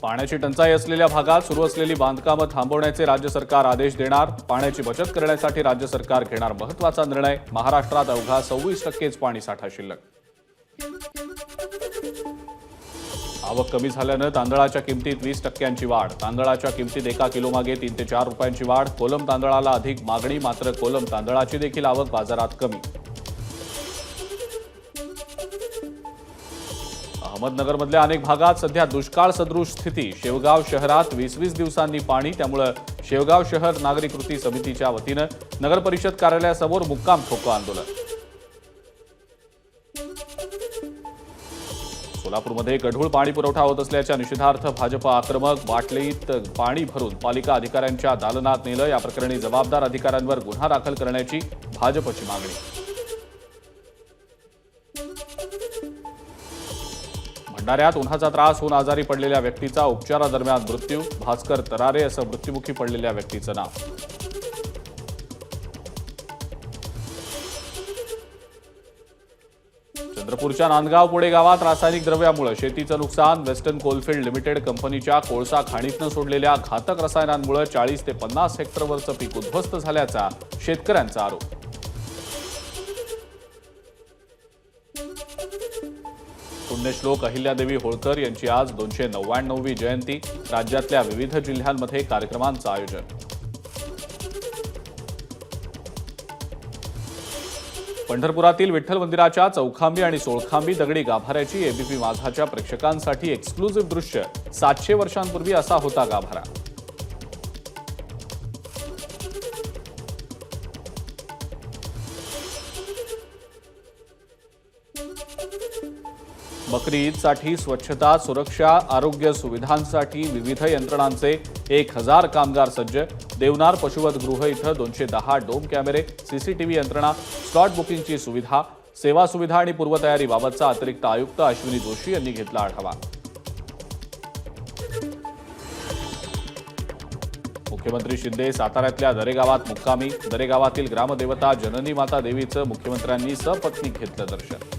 पाण्याची टंचाई असलेल्या भागात सुरू असलेली बांधकामं थांबवण्याचे राज्य सरकार आदेश देणार। पाण्याची बचत करण्यासाठी राज्य सरकार घेणार महत्त्वाचा निर्णय। महाराष्ट्रात अवघा 26% पाणी साठा शिल्लक। आवक कमी झाल्यानं तांदळाच्या किमतीत 20% वाढ। तांदळाच्या किमतीत 1 किलोमागे 3 ते 4 रुपयांची वाढ। कोलम तांदळाला अधिक मागणी, मात्र कोलम तांदळाची देखील आवक बाजारात कमी। अहमदनगरमधल्या अनेक भागात सध्या दुष्काळ सदृश स्थिती। शेवगाव शहरात 20 दिवसांनी पाणी, त्यामुळे शेवगाव शहर नागरिक कृती समितीच्या वतीनं नगर परिषद कार्यालयासमोर मुक्काम ठोको आंदोलन। सोलापूरमध्ये गढूळ पाणी पुरवठा होत असल्याच्या निषेधार्थ भाजप आक्रमक। बाटलीत पाणी भरून पालिका अधिकाऱ्यांच्या दालनात नेलं। या प्रकरणी जबाबदार अधिकाऱ्यांवर गुन्हा दाखल करण्याची भाजपची मागणी। भंडाऱ्यात उन्हाचा त्रास होऊन आजारी पडलेल्या व्यक्तीचा उपचारादरम्यान मृत्यू। भास्कर तरारे असं मृत्युमुखी पडलेल्या व्यक्तीचं नाव। चंद्रपूरच्या नांदगाव पुणे गावात रासायनिक द्रव्यामुळे शेतीचं नुकसान। वेस्टर्न कोलफील्ड लिमिटेड कंपनीच्या कोळसा खाणीतनं सोडलेल्या घातक रसायनांमुळे 40 ते 50 हेक्टरवरचं पीक उद्ध्वस्त झाल्याचा शेतकऱ्यांचा आरोप। पुण्यश्लोक अहिल्यादेवी होळकर यांची आज 299वी जयंती। राज्यातल्या विविध जिल्ह्यांमध्ये कार्यक्रमांचं आयोजन। पंढरपुरातील विठ्ठल मंदिराच्या चौखांबी आणि सोळखांबी दगडी गाभाऱ्याची एबीपी माझाच्या प्रेक्षकांसाठी एक्सक्लुझिव्ह दृश्य। 700 वर्षांपूर्वी असा होता गाभारा। बकरी ईदसाठी स्वच्छता, सुरक्षा, आरोग्य सुविधांसाठी विविध यंत्रणांचे 1000 कामगार सज्ज। देवनार पशुवध गृह इथं 210 डोम कॅमेरे, सीसीटीव्ही यंत्रणा, स्लॉट बुकिंगची सुविधा, सेवा सुविधा आणि पूर्वतयारीबाबतचा अतिरिक्त आयुक्त अश्विनी जोशी यांनी घेतला आढावा। मुख्यमंत्री शिंदे साताऱ्यातल्या दरेगावात मुक्कामी। दरेगावातील ग्रामदेवता जननी माता देवीचं मुख्यमंत्र्यांनी सपत्नीक घेतलं दर्शन।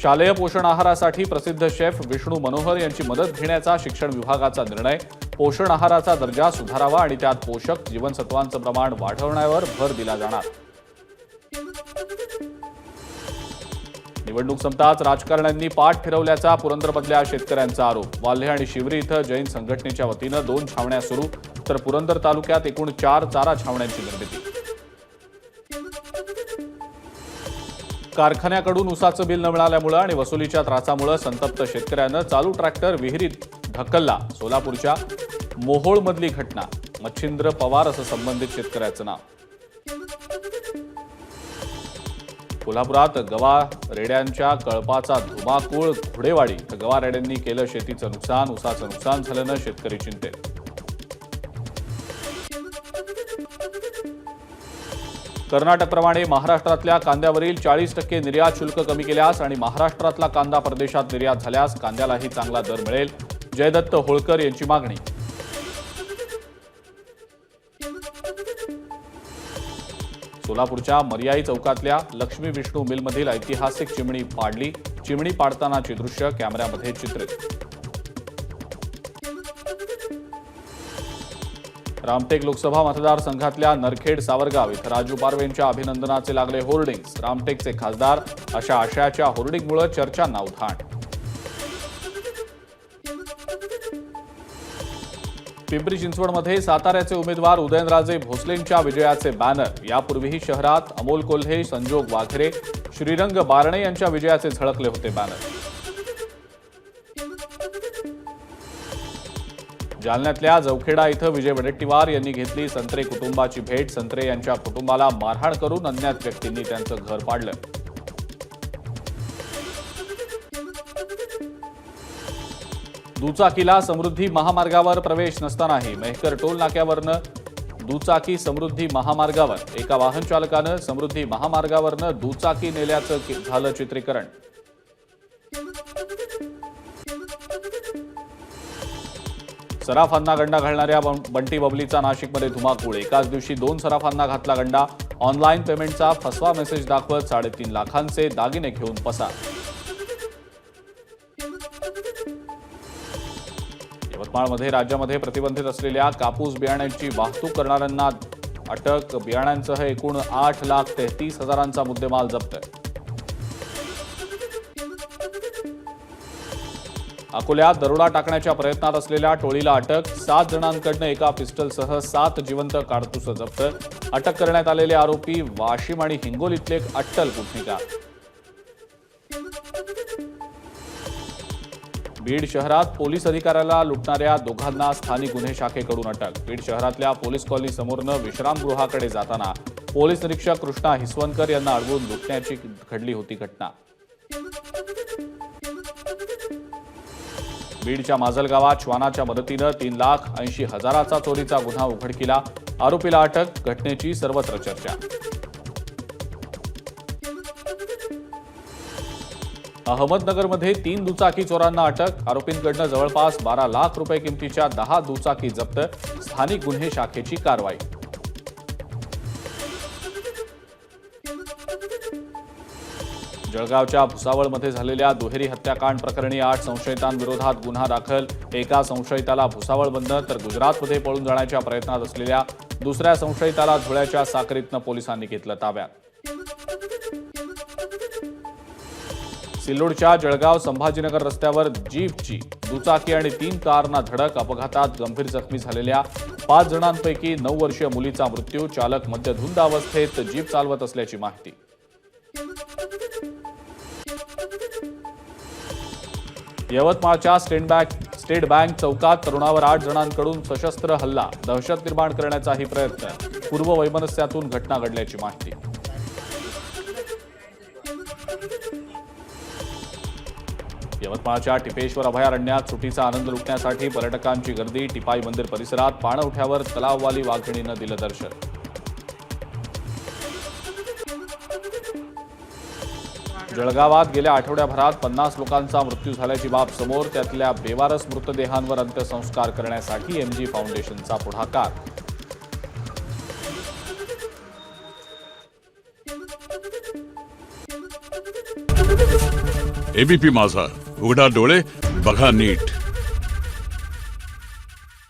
शालेय पोषण आहारासाठी प्रसिद्ध शेफ विष्णू मनोहर यांची मदत घेण्याचा शिक्षण विभागाचा निर्णय। पोषण आहाराचा दर्जा सुधारावा आणि त्यात पोषक जीवनसत्वांचं प्रमाण वाढवण्यावर भर दिला जाणार। निवडणूक संपताच राजकारण्यांनी पाठ फिरवल्याचा पुरंदरमधल्या शेतकऱ्यांचा आरोप। वाल्हे आणि शिवरी इथं जैन संघटनेच्या वतीनं 2 छावण्या सुरू, तर पुरंदर तालुक्यात एकूण 4 चारा छावण्यांची निर्मिती। कारखान्याकडून ऊसाचं बिल न मिळाल्यामुळे आणि वसुलीच्या त्रासामुळे संतप्त शेतकऱ्यानं चालू ट्रॅक्टर विहिरीत ढकलला। सोलापूरच्या मोहोळमधली घटना। मच्छिंद्र पवार असं संबंधित शेतकऱ्याचं नाव। कोल्हापुरात गवा रेड्यांच्या कळपाचा धुमाकूळ। घोडेवाडी इथं गवा रेड्यांनी केलं शेतीचं नुकसान। ऊसाचं नुकसान झाल्यानं शेतकरी चिंतेत। कर्नाटकप्रमाणे महाराष्ट्रातल्या कांद्यावरील 40% निर्यात शुल्क कमी केल्यास आणि महाराष्ट्रातला कांदा परदेशात निर्यात झाल्यास कांद्यालाही चांगला दर मिळेल। जयदत्त होळकर यांची मागणी। सोलापूरच्या मर्याई चौकातल्या लक्ष्मी विष्णू मिलमधील ऐतिहासिक चिमणी पाडली। चिमणी पाडतानाची दृश्य कॅमेऱ्यामध्ये चित्रित। रामटेक लोकसभा मतदारसंघातल्या नरखेड सावरगाव इथं राजू पारवेंच्या अभिनंदनाचे लागले होर्डिंग्स। रामटेकचे खासदार अशा आशयाच्या होर्डिंगमुळे चर्चांना उधाण। पिंपरी चिंचवडमध्ये साताऱ्याचे उमेदवार उदयनराजे भोसलेंच्या विजयाचे बॅनर। यापूर्वीही शहरात अमोल कोल्हे, संजोग वाघरे, श्रीरंग बारणे यांच्या विजयाचे झळकले होते बॅनर। जालन्यातल्या जवखेडा इथं विजय वडेट्टीवार यांनी घेतली संत्रे कुटुंबाची भेट। संत्रे यांच्या कुटुंबाला मारहाण करून अज्ञात व्यक्तींनी त्यांचं घर पाडलं। दुचाकीला समृद्धी महामार्गावर प्रवेश नसतानाही मेहकर टोल नाक्यावरनं दुचाकी समृद्धी महामार्गावर एका वाहन चालकानं समृद्धी महामार्गावरनं दुचाकी नेल्याचं झालं चित्रीकरण। सराफांना गंडा घालणाऱ्या बंटी बबलीचा नाशिकमध्ये धुमाकूळ। एकाच दिवशी 2 सराफांना घातला गंडा। ऑनलाईन पेमेंटचा फसवा मेसेज दाखवत 3.5 लाखांचे दागिने घेऊन पसार। यवतमाळमध्ये राज्यामध्ये प्रतिबंधित असलेल्या कापूस बियाण्यांची वाहतूक करणाऱ्यांना अटक. बियाण्यांसह एकूण 8,33,000चा मुद्देमाल जप्त. अकोल्यात दरोडा टाकण्याच्या प्रयत्नात असलेल्या टोळीला अटक. 7 जणांकडून एका पिस्टलसह 7 जिवंत काडतुसं जप्त. अटक करण्यात आलेले आरोपी वाशिम आणि हिंगोलीतले अट्टल गुन्हेगार. बीड शहरात पोलीस अधिकाऱ्याला लुटणाऱ्या दोघांना स्थानिक गुन्हे शाखेकडून अटक. बीड शहरातल्या पोलीस कॉलनी समोरनं विश्रामगृहाकडे जाताना पोलीस निरीक्षक कृष्णा हिसवणकर यांना अडवून लुटण्याची घडली होती घटना. बीडच्या माजल गावात श्वानाच्या मदतीनं 3,80,000चा चोरीचा गुन्हा उघडकीला. आरोपीला अटक. घटनेची सर्वत्र चर्चा. अहमदनगरमध्ये 3 दुचाकी चोरांना अटक. आरोपींकडून जवळपास 12 लाख रुपये किमतीच्या 10 दुचाकी जप्त. स्थानिक गुन्हे शाखेची कारवाई. जळगावच्या भुसावळमध्ये झालेल्या दुहेरी हत्याकांड प्रकरणी 8 संशयितांविरोधात गुन्हा दाखल. एका संशयिताला भुसावळमधनं तर गुजरातमध्ये पळून जाण्याच्या प्रयत्नात असलेल्या दुसऱ्या संशयिताला धुळ्याच्या साक्रीतनं पोलिसांनी घेतलं ताब्यात. सिल्लोडच्या जळगाव संभाजीनगर रस्त्यावर जीपची दुचाकी आणि 3 कारना धडक. अपघातात गंभीर जखमी झालेल्या 5 जणांपैकी 9 वर्षीय मुलीचा मृत्यू. चालक मद्यधुंद अवस्थेत जीप चालवत असल्याची माहिती. यवतमाळच्या स्टेट बँक चौकात तरुणावर 8 जणांकडून सशस्त्र हल्ला. दहशत निर्माण करण्याचाही प्रयत्न. पूर्ववैमनस्यातून घटना घडल्याची माहिती. यवतमाळच्या टिपेश्वर अभयारण्यात सुटीचा आनंद लुटण्यासाठी पर्यटकांची गर्दी. टिपाई मंदिर परिसरात पाणवठ्यावर तलाववाली वाघिणीनं दिलं दर्शन. जळगावात गेल्या आठवड्याभरात 50 लोकांचा मृत्यू झाल्याची बाब समोर. त्यातल्या बेवारस मृतदेहांवर अंत्यसंस्कार करण्यासाठी एमजी फाउंडेशनचा पुढाकार. एबीपी माझा, उघडा डोळे बघा नीट.